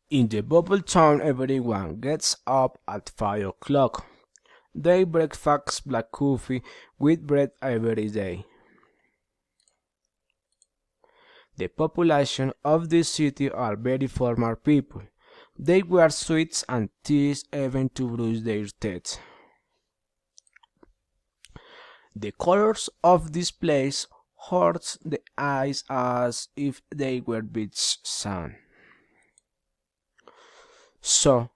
In the bubble town, everyone gets up at 5 o'clock. They breakfast black coffee with bread every day. The population of this city are very formal people. They wear suits and ties even to brush their teeth. The colors of this place hurt the eyes as if they were beach sand. So,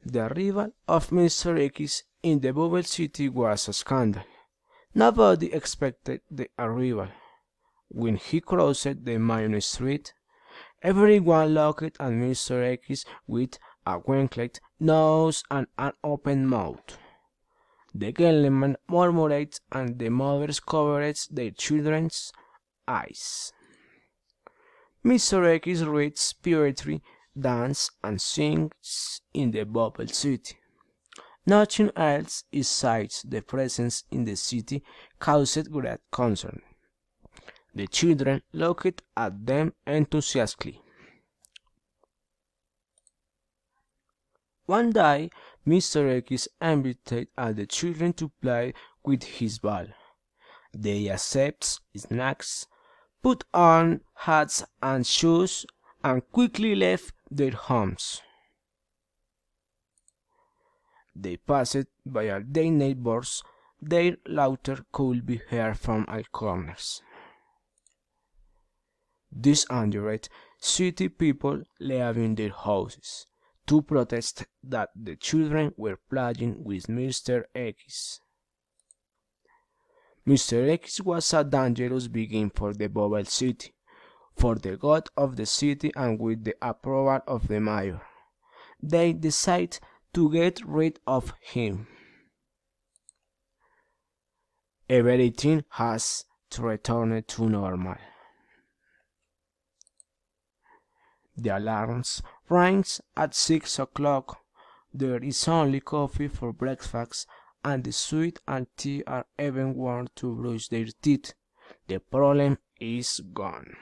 the arrival of Mr. X in the bubble city was a scandal. Nobody expected the arrival. When he crossed the main street, everyone looked at Mr. X with a wrinkled nose and an open mouth. The gentlemen murmured and the mothers covered their children's eyes. Mr. X reads poetry, dances, and sings in the bubble city. Nothing else besides the presence in the city caused great concern. The children looked at them enthusiastically. One day, Mr. X invited all the children to play with his ball. They accepted snacks, put on hats and shoes, and quickly left their homes. They passed by all their neighbors. Their laughter could be heard from all corners. These angered city people left in their houses to protest that the children were playing with Mr. X. Mr. X was a dangerous being for the bubble city, for the god of the city, and with the approval of the mayor. They decided to get rid of him. Everything has returned to normal. The alarms rang at 6 o'clock. There is only coffee for breakfast, and the sweet and tea are even worn to brush their teeth. The problem is gone.